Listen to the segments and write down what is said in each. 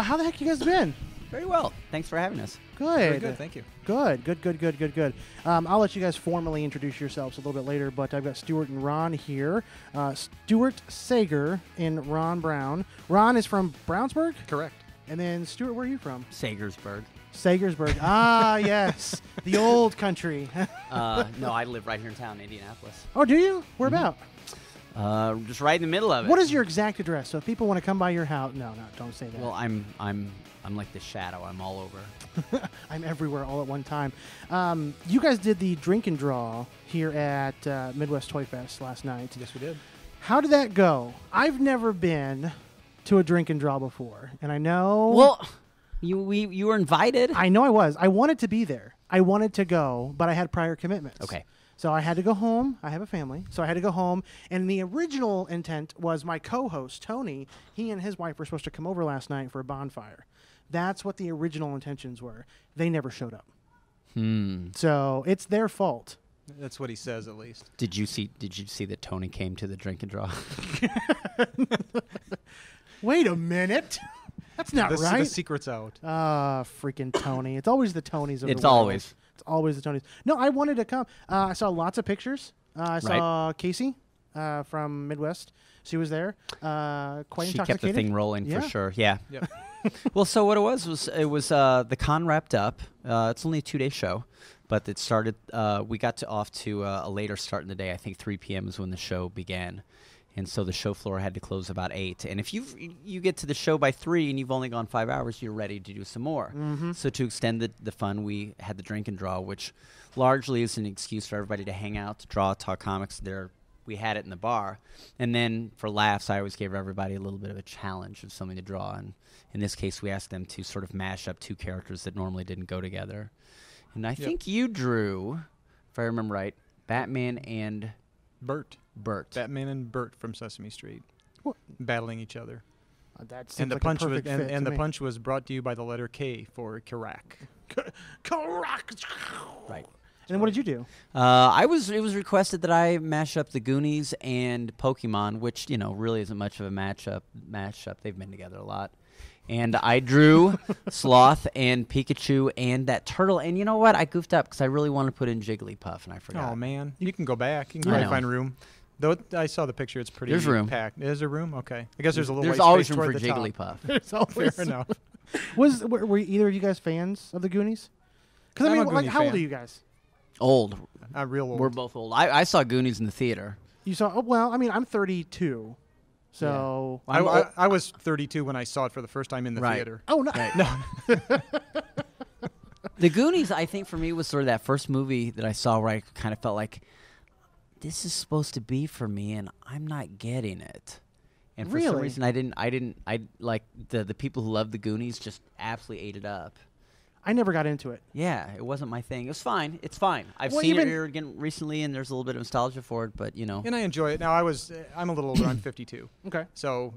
How the heck you guys been? Very well. Thanks for having us. Good. Very good, thank you. Good. I'll let you guys formally introduce yourselves a little bit later, but I've got Stuart and Ron here. Stuart Sayger and Ron Braun. Ron is from Brownsburg? Correct. And then, Stuart, where are you from? Sagersburg. Sagersburg. Ah, yes. The old country. No, I live right here in town, Indianapolis. Oh, do you? Where about? Just right in the middle of it. What is your exact address? So if people want to come by your house, no, don't say that. Well, I'm like the shadow. I'm all over. I'm everywhere all at one time. You guys did the drink and draw here at Midwest Toy Fest last night. Yes, we did. How did that go? I've never been to a drink and draw before, and I know. Well, you were invited. I know I was. I wanted to be there. I wanted to go, but I had prior commitments. Okay. So I had to go home. I have a family, so I had to go home. And the original intent was my co-host, Tony, he and his wife were supposed to come over last night for a bonfire. That's what the original intentions were. They never showed up. So it's their fault. That's what he says, at least. Did you see that Tony came to the drink and draw? Wait a minute. That's not right. The secret's out. Freaking Tony. It's always the Tonys of It's the world. always. It's always the Tonys. No, I wanted to come. I saw lots of pictures. I saw Casey from Midwest. She was there. Quite She intoxicated. kept the thing rolling for sure. Yeah. Yep. Well, so what it was the con wrapped up. It's only a 2-day show, but it started. We got off to a later start in the day. I think 3 p.m. is when the show began, and so the show floor had to close about 8. And if you get to the show by 3 and you've only gone 5 hours, you're ready to do some more. Mm-hmm. So to extend the fun, we had the drink and draw, which largely is an excuse for everybody to hang out, to draw, talk comics. We had it in the bar. And then for laughs, I always gave everybody a little bit of a challenge of something to draw. And in this case, we asked them to sort of mash up 2 characters that normally didn't go together. And I think you drew, if I remember right, Batman and Bert. Batman and Bert from Sesame Street. What? Battling each other. That And seems the like punch a was perfect fit and to the me. punch was brought to you by the letter K for Karak. Correct. right. And then what did you do? It was requested that I mash up the Goonies and Pokemon, which, really isn't much of a mashup. They've been together a lot. And I drew Sloth and Pikachu and that turtle. And you know what? I goofed up because I really wanted to put in Jigglypuff, and I forgot. Oh, man. You can go back. You can I probably know. find room. Though I saw the picture, it's pretty There's room. packed. Is there room? Okay. I guess there's a little There's white always space room toward for the top. Jigglypuff. There's always Fair enough. Were either of you guys fans of the Goonies? Because I'm a like, Goonie how old fan. are you guys? Old. I'm real old. We're both old. I saw Goonies in the theater. You saw? Oh, well, I mean, I'm 32, so. Yeah. I was 32 when I saw it for the first time in the Right. theater. Oh no! Right. The Goonies, I think, for me, was sort of that first movie that I saw where I kind of felt like, this is supposed to be for me, and I'm not getting it. And for some Really? reason, I like the people who loved the Goonies just absolutely ate it up. I never got into it. Yeah, it wasn't my thing. It was fine. It's fine. I've Well, seen it even- here again recently, and there's a little bit of nostalgia for it, but, And I enjoy it. Now, I'm a little older. I'm 52. Okay. So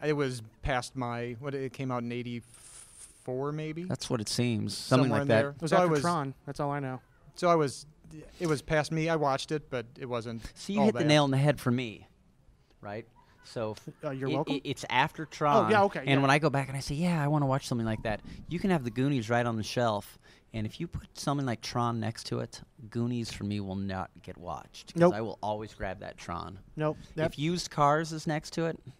it was past it came out in 84 maybe? that's what it seems. Something Somewhere like in that. there. It was So after Tron. That's all I know. So it was past me. I watched it, but it wasn't So you all hit the bad. nail on the head for me, right? So You're welcome. It's after Tron. Oh, yeah, okay, And yeah. when I go back and I say, yeah, I want to watch something like that, you can have the Goonies right on the shelf. And if you put something like Tron next to it, Goonies for me will not get watched. Because Nope. I will always grab that Tron. Nope. If Used Cars is next to it, I'm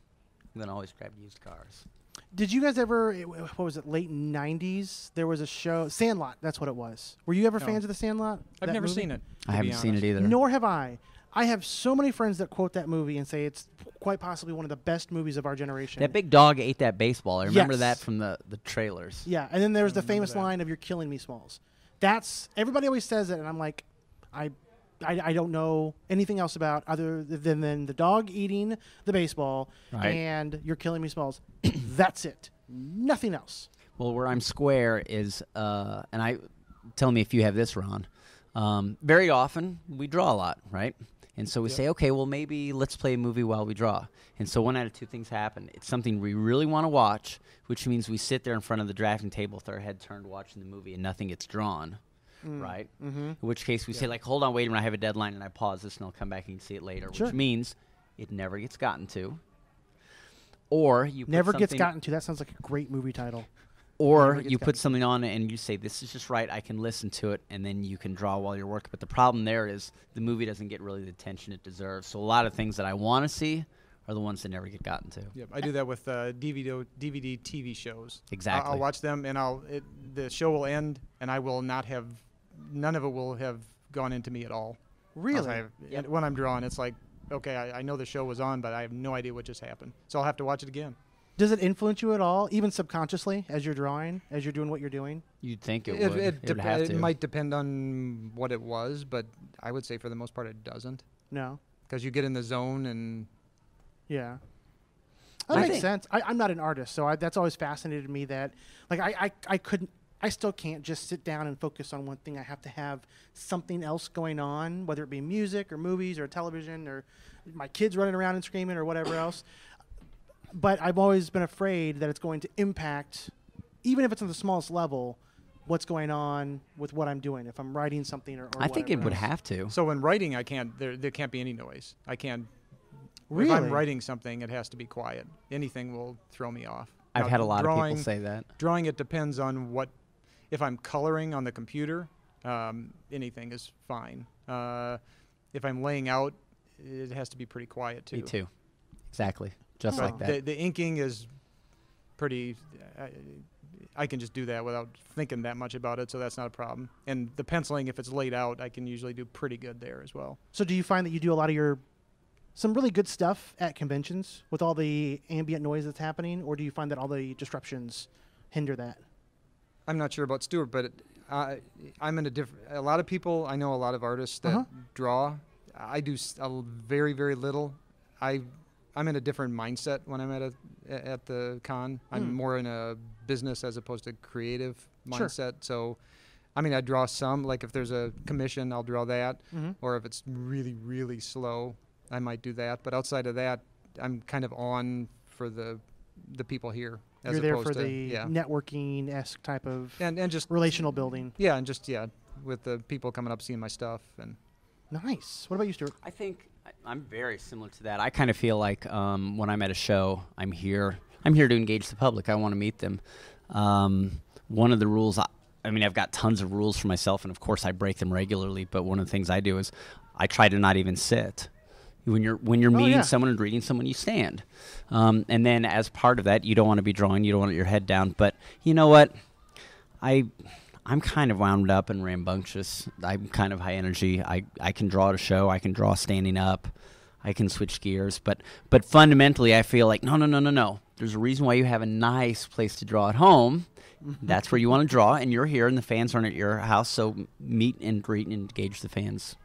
going to always grab Used Cars. Did you guys ever? What was it? Late '90s. There was a show, Sandlot. That's what it was. Were you ever No. fans of the Sandlot? I've that never movie? seen it. I haven't seen it either. Nor have I. I have so many friends that quote that movie and say it's quite possibly one of the best movies of our generation. That big dog ate that baseball. I remember Yes. that from the trailers. Yeah, and then there's the remember famous that. line of "You're killing me, Smalls." That's everybody always says it, and I'm like, I don't know anything else about other than the dog eating the baseball Right. and "You're killing me, Smalls." That's it. Nothing else. Well, where I'm square is, and tell me if you have this, Ron. Very often we draw a lot, right? And so we say, okay, well, maybe let's play a movie while we draw. And so one out of two things happen. It's something we really want to watch, which means we sit there in front of the drafting table with our head turned watching the movie and nothing gets drawn, right? Mm-hmm. In which case we say, like, hold on, wait a minute, I have a deadline, and I pause this, and I'll come back and see it later, Sure. which means it never gets gotten to. Or you put Never Gets something- Gotten To. That sounds like a great movie title. Or Never Gets you Gotten put To. something on and you say, this is just right, I can listen to it, and then you can draw while you're working. But the problem there is the movie doesn't get really the attention it deserves. So a lot of things that I want to see are the ones that never get gotten to. Yep, I do that with DVD TV shows. Exactly. I'll watch them, and the show will end, and I will not have, none of it will have gone into me at all. Really? Yep. When I'm drawing, it's like, okay, I know the show was on, but I have no idea what just happened. So I'll have to watch it again. Does it influence you at all, even subconsciously, as you're drawing, as you're doing what you're doing? You'd think it would. It would have to. It might depend on what it was, but I would say for the most part it doesn't. No. Because you get in the zone and... Yeah. That makes sense. I'm not an artist, so that's always fascinated me that, like, I still can't just sit down and focus on one thing. I have to have something else going on, whether it be music or movies or television or my kids running around and screaming or whatever else. But I've always been afraid that it's going to impact, even if it's on the smallest level, what's going on with what I'm doing. If I'm writing something or I think it whatever would else. have to. So when writing, I can't, there can't be any noise. I can't... Really? If I'm writing something, it has to be quiet. Anything will throw me off. I've Now, had a lot of drawing- people say that. Drawing, it depends on what... If I'm coloring on the computer, anything is fine. If I'm laying out, it has to be pretty quiet, too. Me too. Exactly. Just Huh. like that. The inking is pretty... I can just do that without thinking that much about it, so that's not a problem. And the penciling, if it's laid out, I can usually do pretty good there as well. So do you find that you do a lot of some really good stuff at conventions with all the ambient noise that's happening, or do you find that all the disruptions hinder that? I'm not sure about Stuart, but I'm in a different... A lot of people, I know a lot of artists that draw. I do very, very little. I'm in a different mindset when I'm at the con. I'm more in a business as opposed to creative mindset. So, I mean, I draw some. Like if there's a commission, I'll draw that. Or if it's really, really slow, I might do that. But outside of that, I'm kind of on for the people here. As You're there opposed for to, the networking-esque type of and just relational building. Yeah, and just with the people coming up seeing my stuff and. Nice. What about you, Stuart? I think I'm very similar to that. I kind of feel like when I'm at a show, I'm here to engage the public. I want to meet them. One of the rules, I mean, I've got tons of rules for myself, and of course I break them regularly, but one of the things I do is I try to not even sit. When you're meeting someone and reading someone, you stand. And then as part of that, you don't want to be drawing, you don't want your head down. But you know what? I'm kind of wound up and rambunctious. I'm kind of high energy. I can draw at a show. I can draw standing up. I can switch gears. But fundamentally, I feel like, no. There's a reason why you have a nice place to draw at home. That's where you want to draw, and you're here, and the fans aren't at your house. So meet and greet and engage the fans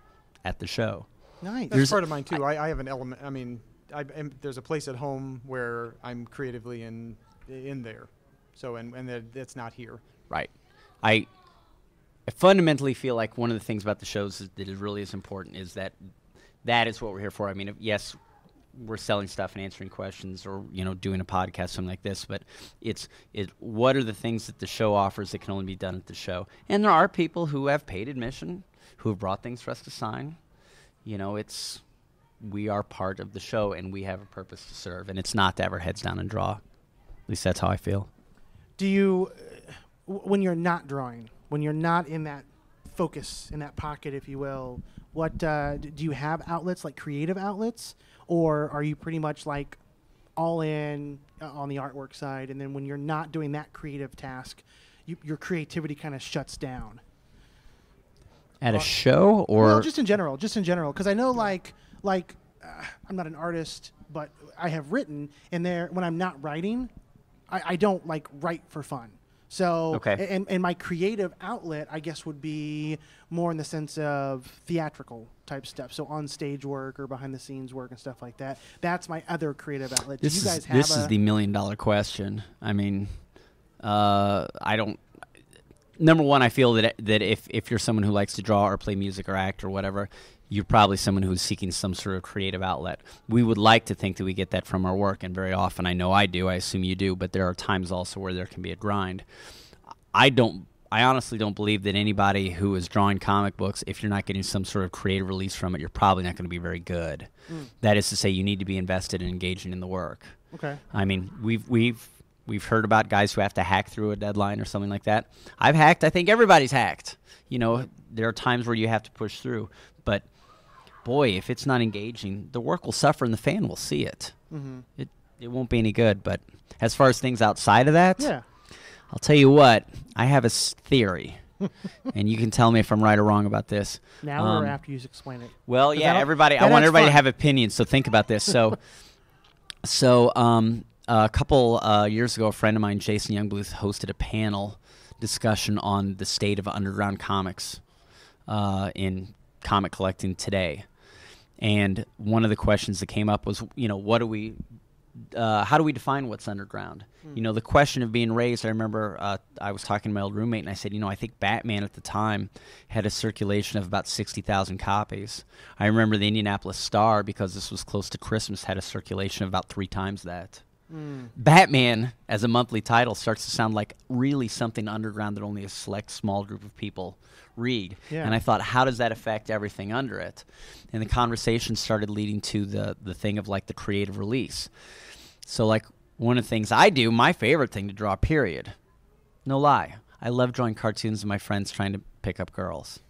at the show. Nice. That's part of mine, too. I have an element. I mean, there's a place at home where I'm creatively in there. So, and that's not here. Right. I fundamentally feel like one of the things about the shows that really is important is that is what we're here for. I mean, yes, we're selling stuff and answering questions or, doing a podcast, something like this, but it's what are the things that the show offers that can only be done at the show? And there are people who have paid admission, who have brought things for us to sign. We are part of the show, and we have a purpose to serve, and it's not to have our heads down and draw. At least that's how I feel. Do you, when you're not drawing, when you're not in that focus, in that pocket, if you will, what do you have outlets, like creative outlets, or are you pretty much like all in on the artwork side, and then when you're not doing that creative task, your creativity kind of shuts down? At a show, or well, just in general, because I know like I'm not an artist, but I have written, and when I'm not writing, I don't like write for fun. So, and my creative outlet, I guess, would be more in the sense of theatrical type stuff. So on stage work or behind the scenes work and stuff like that. That's my other creative outlet. Do you guys have this is the $1 million question. I mean, I don't. Number one, I feel that if you're someone who likes to draw or play music or act or whatever, you're probably someone who's seeking some sort of creative outlet. We would like to think that we get that from our work, and very often, I know I do, I assume you do, but there are times also where there can be a grind. I I honestly don't believe that anybody who is drawing comic books, if you're not getting some sort of creative release from it, you're probably not going to be very good. That is to say, you need to be invested and engaging in the work. Okay. I mean, we've heard about guys who have to hack through a deadline or something like that. I've hacked. I think everybody's hacked. You know, there are times where you have to push through. But, boy, if it's not engaging, the work will suffer and the fan will see it. It won't be any good. But as far as things outside of that, I'll tell you what, I have a theory. And you can tell me if I'm right or wrong about this. Now or after you explain it? Well, yeah, everybody. I want everybody to have opinions, so think about this. So, a couple years ago, a friend of mine, Jason Youngbluth, hosted a panel discussion on the state of underground comics in comic collecting today. And one of the questions that came up was, you know, how do we define what's underground? You know, the question of being raised, I remember I was talking to my old roommate, and I said, you know, I think Batman at the time had a circulation of about 60,000 copies. I remember the Indianapolis Star, because this was close to Christmas, had a circulation of about 3 times that. Batman, as a monthly title, starts to sound like really something underground that only a select small group of people read. And I thought, how does that affect everything under it? And the conversation started leading to the thing of, like, the creative release. So, like, one of the things I do, my favorite thing to draw, period. No lie. I love drawing cartoons of my friends trying to pick up girls.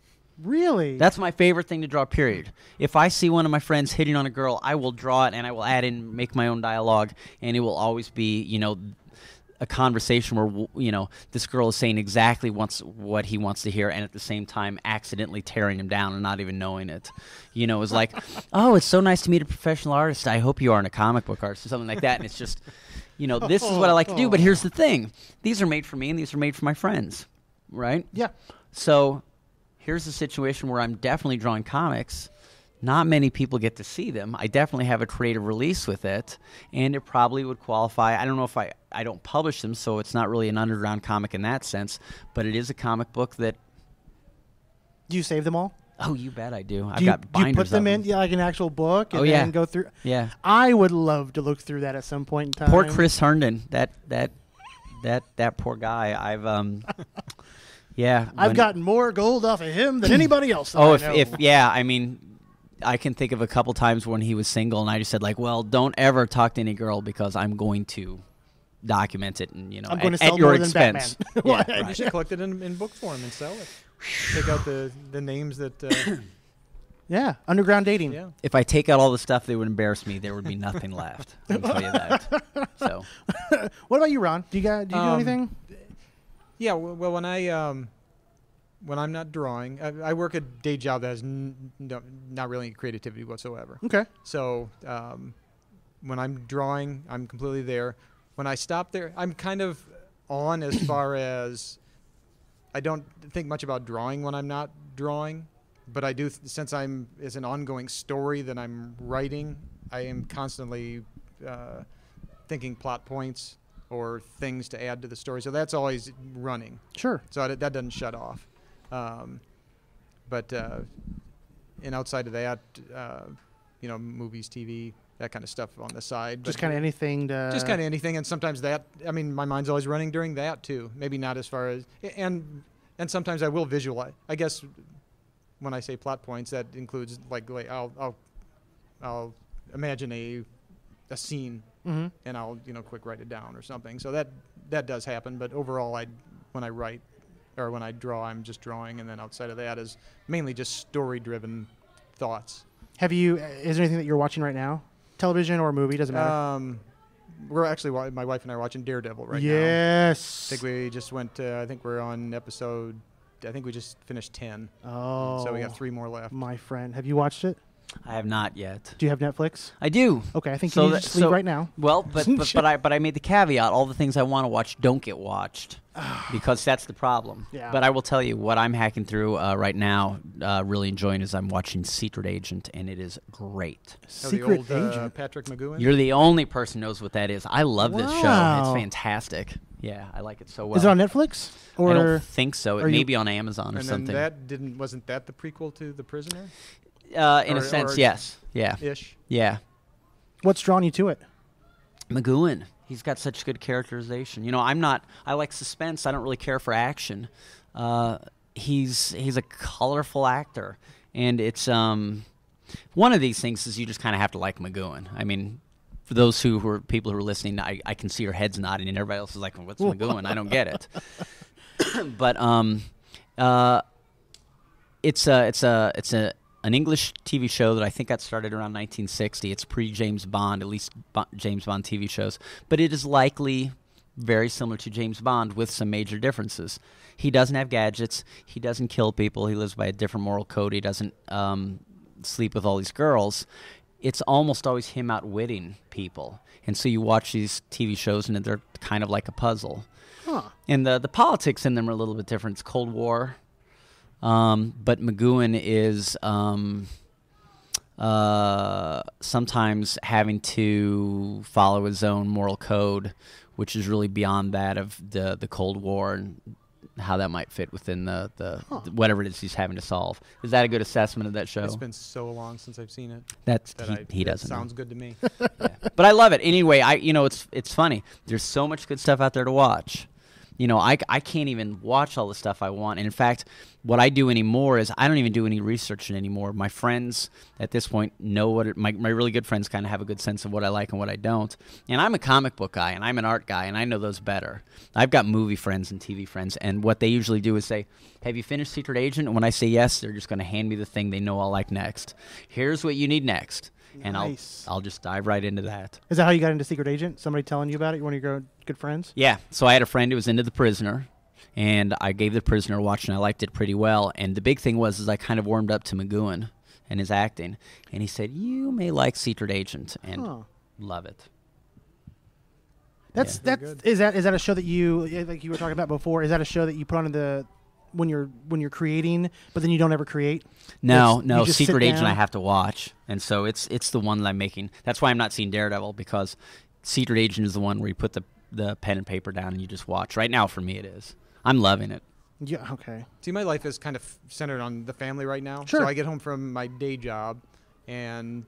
Really? That's my favorite thing to draw, period. If I see one of my friends hitting on a girl, I will draw it, and I will add in, make my own dialogue, and it will always be, you know, a conversation where, you know, this girl is saying exactly what he wants to hear, and at the same time accidentally tearing him down and not even knowing it. You know, it's like, oh, it's so nice to meet a professional artist. I hope you aren't a comic book artist or something like that. And it's just, you know, this is what I like to do. But here's the thing. These are made for me, and these are made for my friends, right? Yeah. So here's the situation where I'm definitely drawing comics. Not many people get to see them. I definitely have a creative release with it, and it probably would qualify. I don't know if I don't publish them, so it's not really an underground comic in that sense, but it is a comic book that... Do you save them all? Oh, you bet I do. Do you put them in like an actual book and then go through? Yeah. I would love to look through that at some point in time. Poor Chris Herndon. That poor guy. I've gotten more gold off of him than anybody else. I mean, I can think of a couple times when he was single, and I just said, like, well, don't ever talk to any girl because I'm going to document it, and, you know, I'm going to at sell your more than expense. Batman. Right. You should collect it in book form and sell it. Take out the names that... Yeah, underground dating. Yeah. If I take out all the stuff that would embarrass me, there would be nothing left. I'll tell you that. So, what about you, Ron? Do you do anything? Yeah. Well, when I'm not drawing, I work a day job that has not really any creativity whatsoever. Okay. So when I'm drawing, I'm completely there. When I stop there, I'm kind of on as far as I don't think much about drawing when I'm not drawing. But I do, since it's an ongoing story that I'm writing, I am constantly thinking plot points or things to add to the story. So that's always running. Sure. So that doesn't shut off. But outside of that, you know, movies, TV, that kind of stuff on the side. Just kind of anything to... Just kind of anything. And sometimes that, I mean, my mind's always running during that too. Maybe not as far as... And sometimes I will visualize. I guess... When I say plot points, that includes like I'll imagine a scene and I'll quick write it down or something. So that does happen. But overall, when I write or when I draw, I'm just drawing, and then outside of that is mainly just story-driven thoughts. Is there anything that you're watching right now? Television or movie, doesn't matter. We're actually, my wife and I are watching Daredevil right now. Yes. I think we just went. I think we're on episode. I think we just finished 10. Oh. So we got 3 more left. My friend. Have you watched it? I have not yet. Do you have Netflix? I do. Okay, I think you need to just leave right now. Well, but I made the caveat: all the things I want to watch don't get watched, because that's the problem. Yeah. But I will tell you what I'm hacking through right now, really enjoying, is I'm watching Secret Agent, and it is great. Secret the old, Agent. Patrick McGowan. You're the only person who knows what that is. I love this show. It's fantastic. Yeah, I like it so well. Is it on Netflix? Or I don't think so. It may be on Amazon or and something. Then wasn't that the prequel to The Prisoner? In a sense, yes. Yeah. Ish. Yeah. What's drawn you to it? McGowan. He's got such good characterization. You know, I like suspense. I don't really care for action. he's a colorful actor, and it's one of these things is you just kind of have to like Magooin. I mean, for those people who are listening, I can see your heads nodding, and everybody else is like, "What's Magooin?" I don't get it. But it's an English TV show that I think got started around 1960. It's pre-James Bond, at least James Bond TV shows, but it is likely very similar to James Bond with some major differences. He doesn't have gadgets. He doesn't kill people. He lives by a different moral code. He doesn't sleep with all these girls. It's almost always him outwitting people. And so you watch these TV shows, and they're kind of like a puzzle. Huh. And the politics in them are a little bit different. It's Cold War. But Magooin is sometimes having to follow his own moral code, which is really beyond that of the Cold War and how that might fit within the whatever it is he's having to solve. Is that a good assessment of that show? It's been so long since I've seen it. He doesn't. Sounds good to me. Yeah. But I love it. Anyway, it's funny. There's so much good stuff out there to watch. I can't even watch all the stuff I want. And in fact, what I do anymore is I don't even do any research anymore. My friends at this point know my really good friends kind of have a good sense of what I like and what I don't. And I'm a comic book guy, and I'm an art guy, and I know those better. I've got movie friends and TV friends, and what they usually do is say, "Have you finished Secret Agent?" And when I say yes, they're just going to hand me the thing they know I'll like next. Here's what you need next. And Nice. I'll just dive right into that. Is that how you got into Secret Agent? Somebody telling you about it? One of your good friends? Yeah. So I had a friend who was into The Prisoner, and I gave The Prisoner a watch, and I liked it pretty well. And the big thing was I kind of warmed up to Magooin and his acting. And he said, "You may like Secret Agent," and love it. Is that a show that you, like you were talking about before? Is that a show that you put on when you're creating, but then you don't ever create? No. Secret Agent I have to watch, and so it's the one that I'm making. That's why I'm not seeing Daredevil, because Secret Agent is the one where you put the pen and paper down and you just watch. Right now, for me, it is. I'm loving it. Yeah. Okay. See, my life is kind of centered on the family right now. Sure. So I get home from my day job, and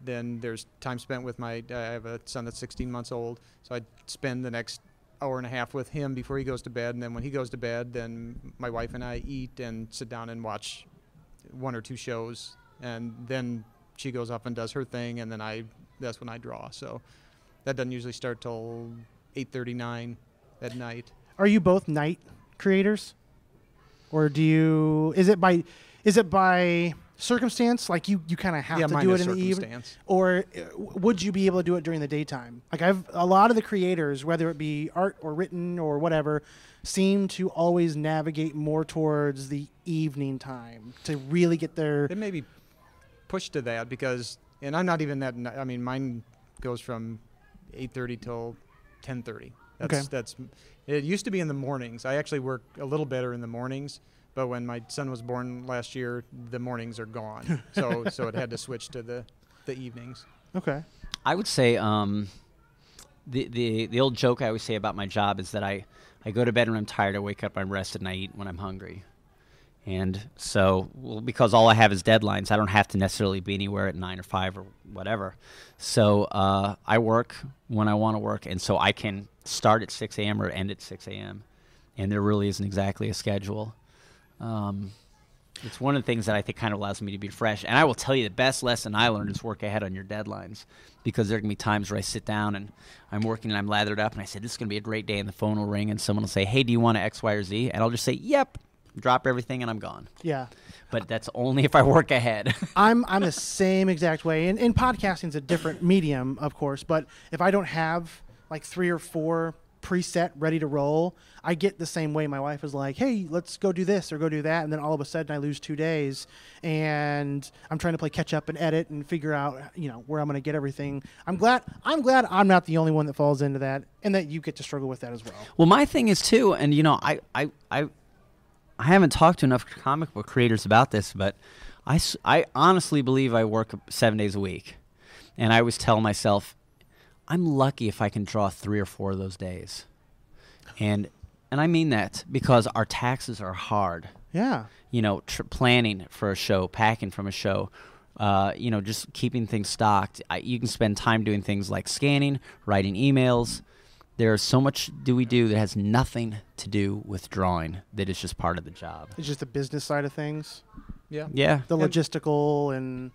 then there's time spent with I have a son that's 16 months old, so I spend the next hour and a half with him before he goes to bed, and then when he goes to bed, then my wife and I eat and sit down and watch one or two shows, and then she goes off and does her thing, and then that's when I draw. So that doesn't usually start till 8:39 at night. Are you both night creators, or is it by circumstance? Like you kind of have to do it in the evening, or would you be able to do it during the daytime? Like a lot of the creators, whether it be art or written or whatever, seem to always navigate more towards the evening time to really get their. It may be pushed to that and I'm not even that. I mean, mine goes from 8:30 till 10:30. That's. It used to be in the mornings. I actually work a little better in the mornings. But when my son was born last year, the mornings are gone. So it had to switch to the evenings. Okay. I would say the old joke I always say about my job is that I go to bed when I'm tired, I wake up, I'm rested, and I eat when I'm hungry. And so, because all I have is deadlines, I don't have to necessarily be anywhere at 9 or 5 or whatever. So I work when I want to work, and so I can start at 6 a.m. or end at 6 a.m. And there really isn't exactly a schedule. It's one of the things that I think kind of allows me to be fresh. And I will tell you, the best lesson I learned is work ahead on your deadlines, because there can be times where I sit down and I'm working and I'm lathered up and I say, this is going to be a great day, and the phone will ring and someone will say, hey, do you want to X, Y, or Z? And I'll just say, yep, drop everything and I'm gone. Yeah. But that's only if I work ahead. I'm the same exact way. And podcasting is a different medium, of course, but if I don't have like 3 or 4 preset ready to roll, I get the same way. My wife is like, hey, let's go do this or go do that, and then all of a sudden I lose 2 days and I'm trying to play catch up and edit and figure out where I'm going to get everything. I'm glad I'm not the only one that falls into that, and that you get to struggle with that as well. Well, my thing is too, and I haven't talked to enough comic book creators about this, but I honestly believe I work 7 days a week, and I always tell myself, I'm lucky if I can draw 3 or 4 of those days. And I mean that because our taxes are hard. Yeah. Planning for a show, packing from a show, just keeping things stocked. You can spend time doing things like scanning, writing emails, There's so much we do that has nothing to do with drawing, that is just part of the job. It's just the business side of things. Yeah. Yeah. The logistical and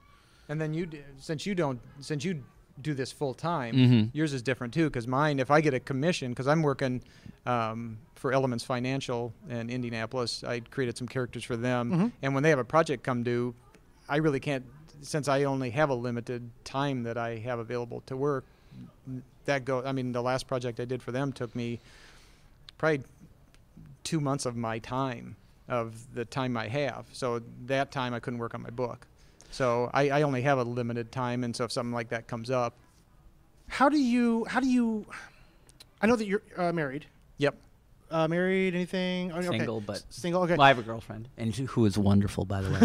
then since you do this full time, yours is different too. Because mine, if I get a commission, because I'm working for Elements Financial in Indianapolis, I created some characters for them, and when they have a project come due, I really can't, since I only have a limited time that I have available to work. The last project I did for them took me probably 2 months of my time, of the time I have. So that time I couldn't work on my book. So I only have a limited time, and so if something like that comes up. How do you, I know that you're married. Yep. Married, anything? Single, but single. Okay. Well, I have a girlfriend, and who is wonderful, by the way.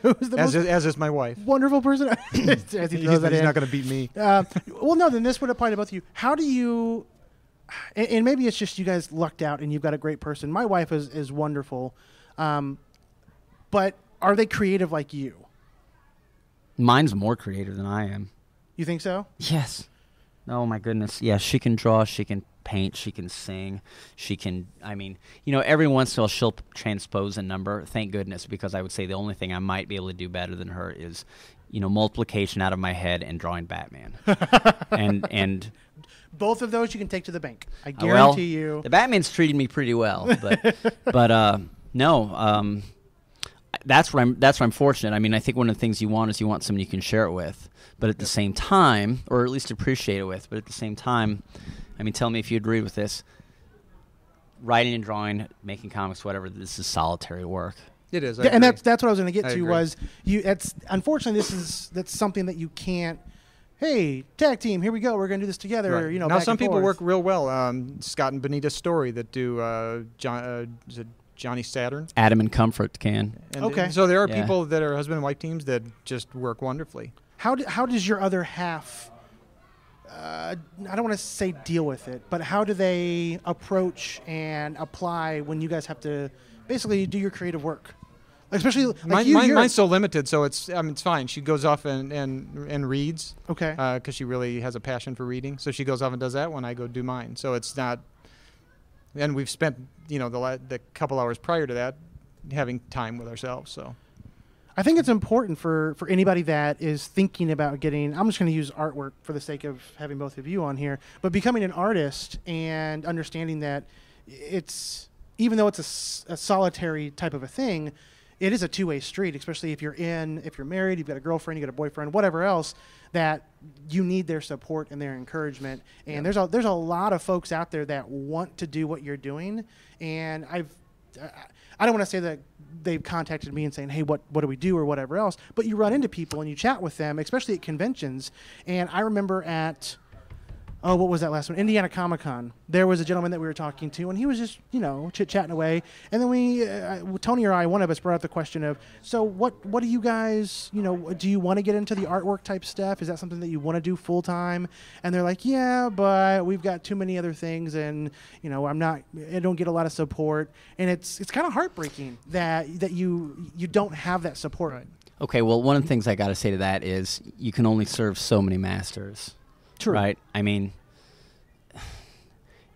Who's the as is my wife. Wonderful person. As he throws that in. He's not going to beat me. Well, no. Then this would apply to both of you. How do you? And maybe it's just you guys lucked out, and you've got a great person. My wife is wonderful, but are they creative like you? Mine's more creative than I am. You think so? Yes. Oh my goodness. Yeah, she can draw, she can paint, she can sing, she can, every once in a while she'll transpose a number, thank goodness, because I would say the only thing I might be able to do better than her is, multiplication out of my head and drawing Batman. and both of those you can take to the bank. I guarantee you. The Batman's treated me pretty well, but no, that's where I'm fortunate. I think one of the things you want is someone you can share it with, but at the same time, or at least appreciate it with. But at the same time, tell me if you agree with this. Writing and drawing, making comics, whatever. This is solitary work. It is, and that's what I was going to get to. Agree. Was you? It's unfortunately that's something that you can't. Hey, tag team, here we go. We're going to do this together. Right. Now some people work real well. Scott and Benita Story that do Johnny Saturn. Adam and Comfort can. Okay. So there are people that are husband and wife teams that just work wonderfully. How does your other half, I don't want to say deal with it, but how do they approach and apply when you guys have to basically do your creative work? Especially like mine's so limited, so it's fine. She goes off and reads. Okay. Because she really has a passion for reading, so she goes off and does that when I go do mine. So it's not. And we've spent the couple hours prior to that having time with ourselves. So I think it's important for anybody that is thinking about getting. I'm just going to use artwork for the sake of having both of you on here, but becoming an artist and understanding that it's, even though it's a solitary type of a thing, it is a two-way street, especially if you're married, you've got a girlfriend, you got a boyfriend, whatever else, that you need their support and their encouragement. And there's a lot of folks out there that want to do what you're doing. And I don't want to say that they've contacted me and saying, hey, what do we do or whatever else, but you run into people and you chat with them, especially at conventions. And I remember at, what was that last one? Indiana Comic-Con. There was a gentleman that we were talking to, and he was just, chit-chatting away. And then Tony or I, one of us brought up the question of, so what do you guys, do you want to get into the artwork type stuff? Is that something that you want to do full-time? And they're like, yeah, but we've got too many other things, and, I don't get a lot of support. And it's kind of heartbreaking that you don't have that support. Right. Okay, well, one of the things I got to say to that is you can only serve so many masters. True. Right.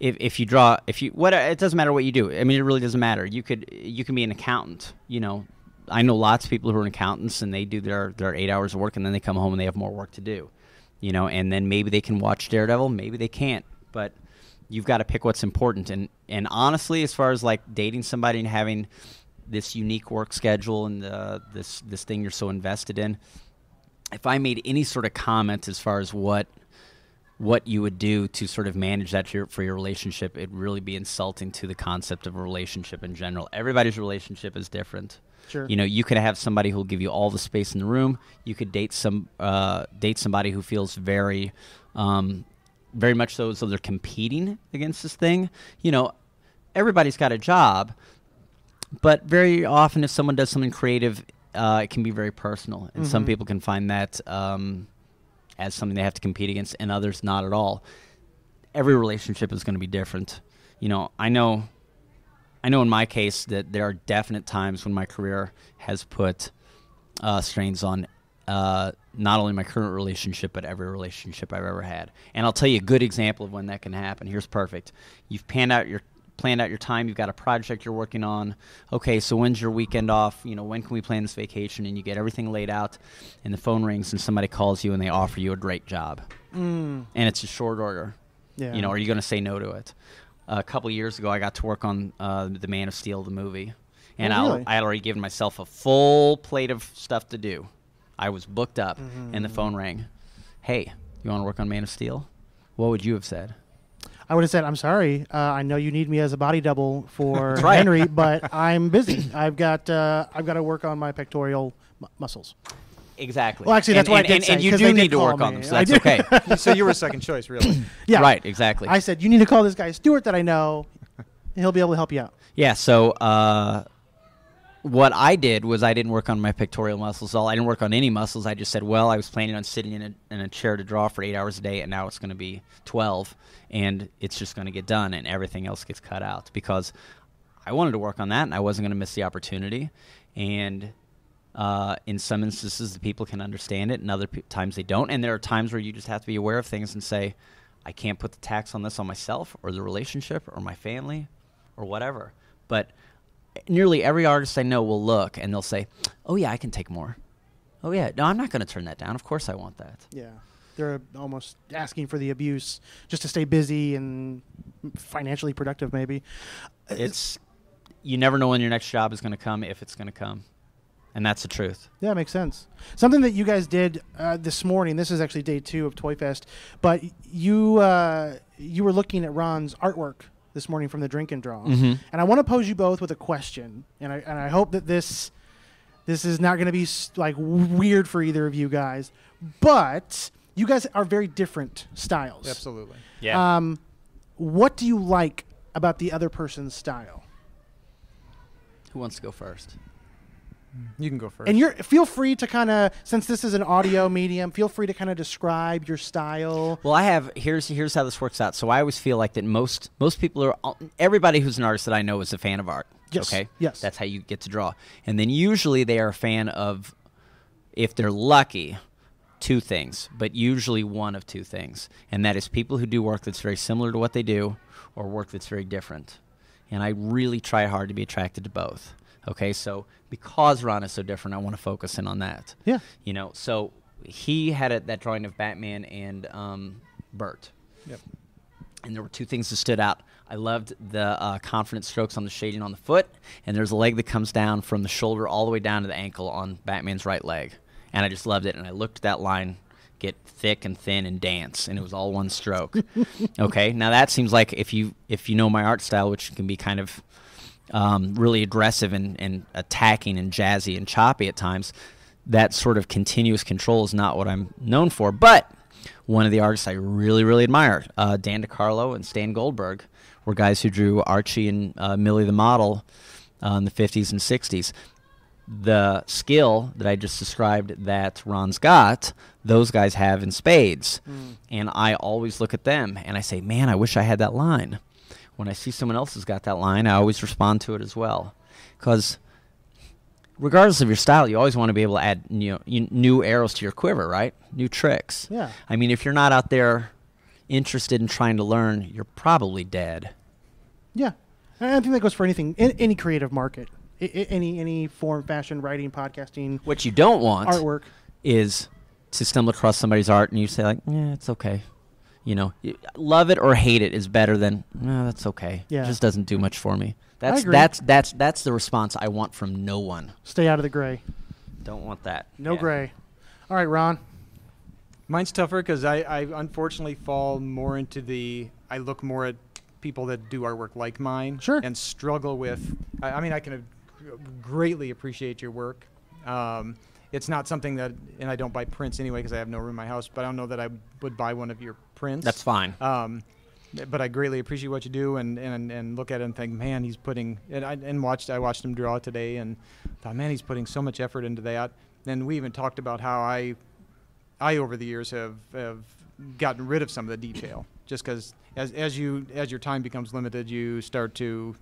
If you draw, it doesn't matter what you do. It really doesn't matter. You can be an accountant. I know lots of people who are accountants and they do their 8 hours of work and then they come home and they have more work to do. And then maybe they can watch Daredevil, maybe they can't. But you've got to pick what's important. And honestly, as far as like dating somebody and having this unique work schedule and this thing you're so invested in, if I made any sort of comment as far as what you would do to sort of manage that for your relationship, it'd really be insulting to the concept of a relationship in general. Everybody's relationship is different. Sure. You could have somebody who'll give you all the space in the room. You could date somebody who feels very much so as though they're competing against this thing. Everybody's got a job, but very often if someone does something creative, it can be very personal, and some people can find that as something they have to compete against, and others not at all. Every relationship is going to be different. I know in my case that there are definite times when my career has put strains on not only my current relationship, but every relationship I've ever had. And I'll tell you a good example of when that can happen. Here's perfect. You've planned out your time. You've got a project you're working on. Okay, so when's your weekend off? When can we plan this vacation? And you get everything laid out, and the phone rings, and somebody calls you, and they offer you a great job. And it's a short order. Yeah. Are you going to say no to it? A couple of years ago, I got to work on the Man of Steel, the movie. And really? I had already given myself a full plate of stuff to do. I was booked up, and the phone rang. Hey, you want to work on Man of Steel? What would you have said? I would have said, I'm sorry. I know you need me as a body double for right. Henry, but I'm busy. I've got to work on my pectoral muscles. Exactly. Well, actually, that's what I did say. And you 'cause do they did need to call work me. on them, so that's okay. So you were second choice, really. Yeah. Right, exactly. I said, you need to call this guy Stuart that I know, and he'll be able to help you out. Yeah, so what I did was I didn't work on my pectoral muscles at all. I didn't work on any muscles. I just said, well, I was planning on sitting in a chair to draw for 8 hours a day, and now it's going to be 12, and it's just going to get done, and everything else gets cut out because I wanted to work on that, and I wasn't going to miss the opportunity. And in some instances, the people can understand it, and other times they don't. And there are times where you just have to be aware of things and say, I can't put the tax on this on myself or the relationship or my family or whatever. But nearly every artist I know will look and they'll say, oh, yeah, I can take more. Oh, yeah, no, I'm not going to turn that down. Of course I want that. Yeah. They're almost asking for the abuse just to stay busy and financially productive, maybe. You never know when your next job is going to come, if it's going to come. And that's the truth. Yeah, it makes sense. Something that you guys did this morning, this is actually day 2 of Toy Fest, but you were looking at Ron's artwork this morning from the Drink and Draw. And I want to pose you both with a question, and I hope that this is not going to be like weird for either of you guys, but you guys are very different styles. Absolutely. Yeah. What do you like about the other person's style? Who wants to go first? You can go first. And feel free to kind of, since this is an audio medium, feel free to kind of describe your style. Well, here's how this works out. So I always feel like that most people everybody who's an artist that I know is a fan of art. Yes. Okay. Yes. That's how you get to draw. And then usually they are a fan of, if they're lucky, 2 things, but usually one of 2 things, and that is people who do work that's very similar to what they do, or work that's very different. And I really try hard to be attracted to both. Okay, so because Ron is so different, I want to focus in on that. Yeah. So he had that drawing of Batman and Bert. Yep. And there were 2 things that stood out. I loved the confident strokes on the shading on the foot, and there's a leg that comes down from the shoulder all the way down to the ankle on Batman's right leg. And I just loved it, and I looked at that line get thick and thin and dance, and it was all one stroke. Okay, now that seems like if you know my art style, which can be kind of really aggressive and attacking and jazzy and choppy at times, that sort of continuous control is not what I'm known for. But one of the artists I really, really admire, Dan DeCarlo and Stan Goldberg, were guys who drew Archie and Millie the Model in the 50s and 60s. The skill that I just described that Ron's got, those guys have in spades. And I always look at them and I say, man, I wish I had that line. When I see someone else has got that line, I always respond to it as well. Because regardless of your style, you always want to be able to add new arrows to your quiver, right? New tricks. Yeah. I mean, if you're not out there interested in trying to learn, you're probably dead. Yeah. And I think that goes for anything, any creative market, any form, fashion, writing, podcasting. What you don't want artwork is to stumble across somebody's art and you say like, yeah, it's okay. Love it or hate it is better than, no, that's okay. Yeah. It just doesn't do much for me. I agree. That's the response I want from no one. Stay out of the gray. Don't want that. No Yeah. gray. All right, Ron. Mine's tougher because I unfortunately fall more into I look more at people that do artwork like mine. Sure. And struggle with, I mean, I can greatly appreciate your work. It's not something that, and I don't buy prints anyway because I have no room in my house, but I don't know that I would buy one of your prints. That's fine. But I greatly appreciate what you do and look at it and think, man, he's putting, I watched him draw today and thought, man, he's putting so much effort into that. And we even talked about how I over the years have gotten rid of some of the detail just because as your time becomes limited, you start to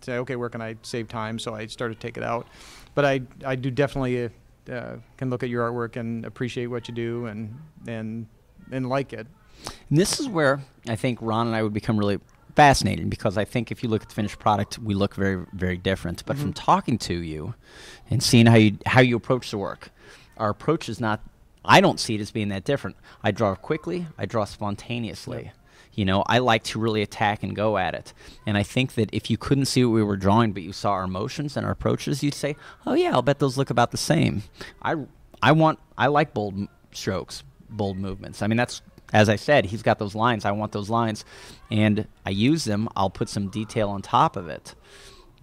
say, okay, where can I save time? So I started to take it out. But I do definitely can look at your artwork and appreciate what you do and like it. And this is where I think Ron and I would become really fascinating, because I think if you look at the finished product, we look very, very different. But from talking to you and seeing how you approach the work, our approach is not, I don't see it as being that different. I draw quickly, I draw spontaneously. Yep. You know, I like to really attack and go at it. And I think that if you couldn't see what we were drawing, but you saw our motions and our approaches, you'd say, oh yeah, I'll bet those look about the same. I like bold strokes, bold movements. I mean, that's, as I said, he's got those lines. I want those lines. And I use them. I'll put some detail on top of it.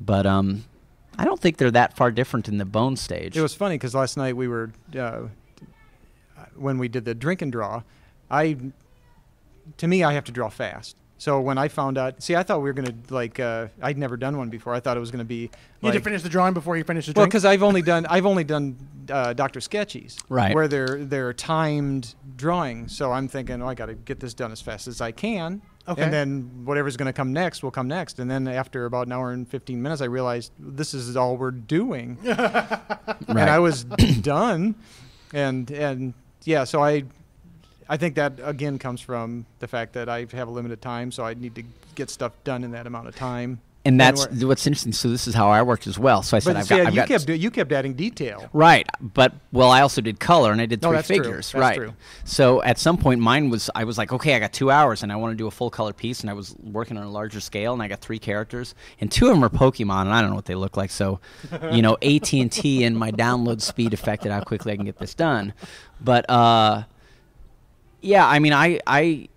But I don't think they're that far different in the bone stage. It was funny because last night we were, when we did the drink and draw, to me, I have to draw fast. So when I found out, I thought we were going to, like, I'd never done one before. I thought it was going to be, you had to finish the drawing before you finish the drink? Well, because I've only done Dr. Sketchies, right, where they're timed drawing. So I'm thinking, I got to get this done as fast as I can. Okay. And then whatever's going to come next will come next. And then after about an hour and 15 minutes, I realized this is all we're doing. Right. And I was done. And yeah, so I think that, again, comes from the fact that I have a limited time, so I need to get stuff done in that amount of time. And that's what's interesting. So this is how I worked as well. So I said, you kept adding detail. Right. But, well, I also did color, and I did three figures. True. That's true. So at some point, I was like, okay, I got 2 hours, and I want to do a full color piece, and I was working on a larger scale, and I got 3 characters, and 2 of them are Pokemon, and I don't know what they look like. So, AT&T and my download speed affected how quickly I can get this done. But, yeah, I mean, I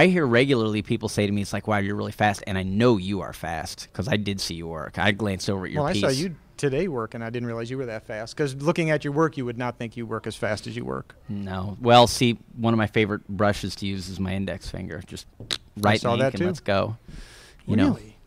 hear regularly people say to me, it's like, wow, you're really fast. And I know you are fast because I did see you work. I glanced over at your piece. Well, I saw you today work, and I didn't realize you were that fast. Because looking at your work, you would not think you work as fast as you work. No. Well, see, one of my favorite brushes to use is my index finger. Just right in the ink and let's go. Really?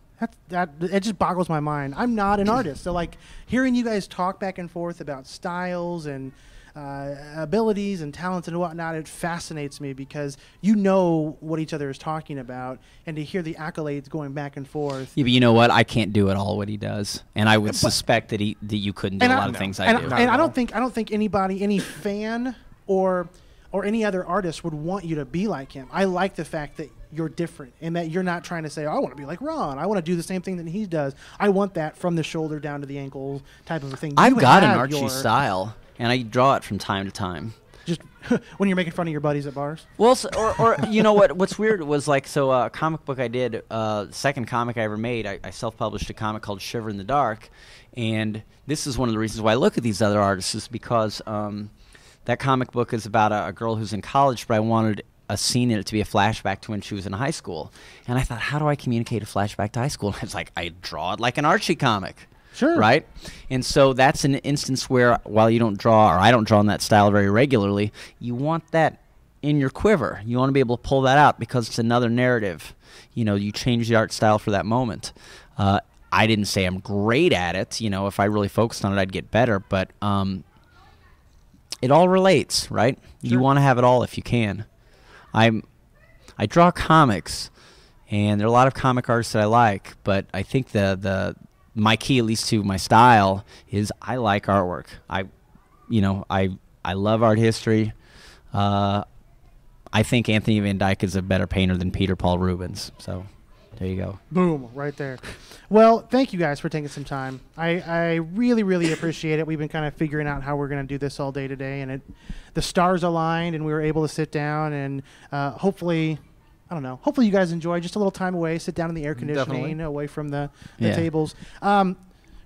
It just boggles my mind. I'm not an artist. So, like, hearing you guys talk back and forth about styles and abilities and talents and whatnot, it fascinates me because you know what each other is talking about, and to hear the accolades going back and forth. Yeah, but you know what? I can't do it all what he does, and I would suspect that you couldn't do a lot of things I do. And I don't think anybody, any fan or any other artist would want you to be like him. I like the fact that you're different and that you're not trying to say, I want to be like Ron. I want to do the same thing that he does. I want that from the shoulder down to the ankle type of a thing. I've got an Archie style. And I draw it from time to time. Just when you're making fun of your buddies at bars? Well, or you know what? What's weird was like, so a comic book I did, second comic I ever made, I self-published a comic called Shiver in the Dark. And this is one of the reasons why I look at these other artists is because that comic book is about a girl who's in college, but I wanted a scene in it to be a flashback to when she was in high school. And I thought, how do I communicate a flashback to high school? And it's like, I draw it like an Archie comic. Sure. Right? And so that's an instance where, while you don't draw, or I don't draw in that style very regularly, you want that in your quiver. You want to be able to pull that out because it's another narrative. You change the art style for that moment. I didn't say I'm great at it. If I really focused on it, I'd get better. But it all relates, right? Sure. You want to have it all if you can. I draw comics, and there are a lot of comic artists that I like, but I think my key, at least to my style, is I like artwork. I love art history. I think Anthony Van Dyke is a better painter than Peter Paul Rubens. So there you go. Boom, right there. Well, thank you guys for taking some time. I really, really appreciate it. We've been kind of figuring out how we're going to do this all day today, and the stars aligned, and we were able to sit down and hopefully you guys enjoy just a little time away, sit down in the air conditioning, Definitely. away from the tables. Who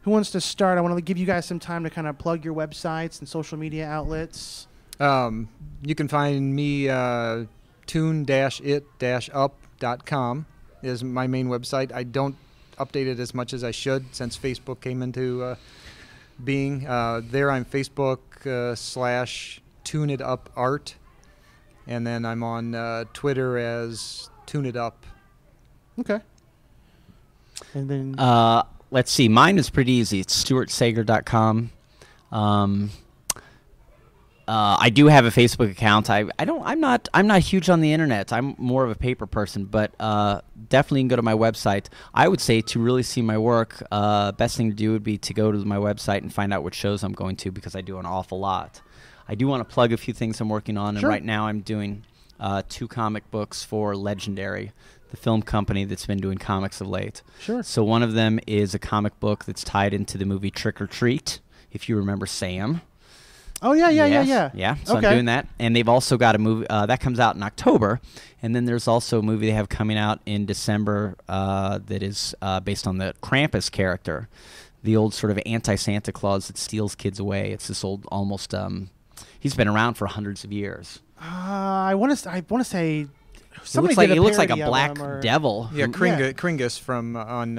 wants to start? I want to give you guys some time to kind of plug your websites and social media outlets. You can find me tune-it-up.com is my main website. I don't update it as much as I should since Facebook came into being. There I'm Facebook /TuneItUpArt. And then I'm on Twitter as TuneItUp. Okay. And then let's see. Mine is pretty easy. It's StuartSayger.com. I do have a Facebook account. I'm not huge on the internet. I'm more of a paper person, but definitely you can go to my website. I would say to really see my work, best thing to do would be to go to my website and find out what shows I'm going to, because I do an awful lot. I do want to plug a few things I'm working on, and Sure. right now I'm doing 2 comic books for Legendary, the film company that's been doing comics of late. Sure. So one of them is a comic book that's tied into the movie Trick or Treat, if you remember Sam. Oh, yeah. Yeah, so Okay. I'm doing that. And they've also got a movie that comes out in October. And then there's also a movie they have coming out in December that is based on the Krampus character, the old sort of anti-Santa Claus that steals kids away. It's this old, almost, he's been around for hundreds of years. I want to say It somebody looks like, did it looks like a parody of black him, or- devil. Yeah, who- Kringus from on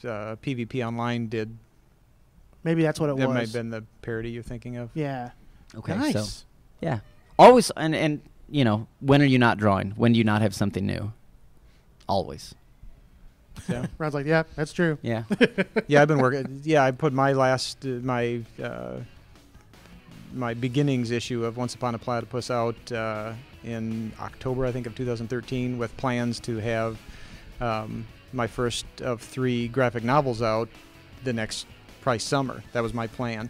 PvP Online did. Maybe that's what it That was. might have been the parody you're thinking of. Yeah. Okay, Nice. so yeah, always and you know, when are you not drawing? When do you not have something new? Always. Yeah, Ron's like, yeah, that's true. Yeah. yeah. I've been working. Yeah, I put my last my beginnings issue of Once Upon a Platypus out in October, I think, of 2013, with plans to have my first of 3 graphic novels out the next probably summer. That was my plan,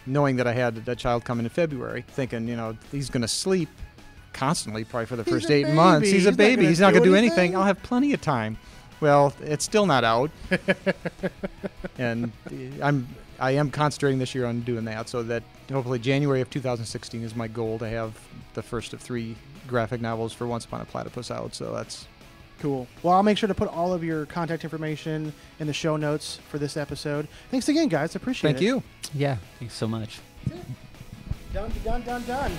knowing that I had a child coming in February, thinking, you know, he's going to sleep constantly probably for the first 8 months. He's a baby. He's not going to do anything. I'll have plenty of time. Well, it's still not out, and I am concentrating this year on doing that, so that hopefully January of 2016 is my goal, to have the first of 3 graphic novels for Once Upon a Platypus out. So that's Cool. Well, I'll make sure to put all of your contact information in the show notes for this episode. Thanks again, guys. Appreciate it. thank you. Yeah. Thanks so much. Done.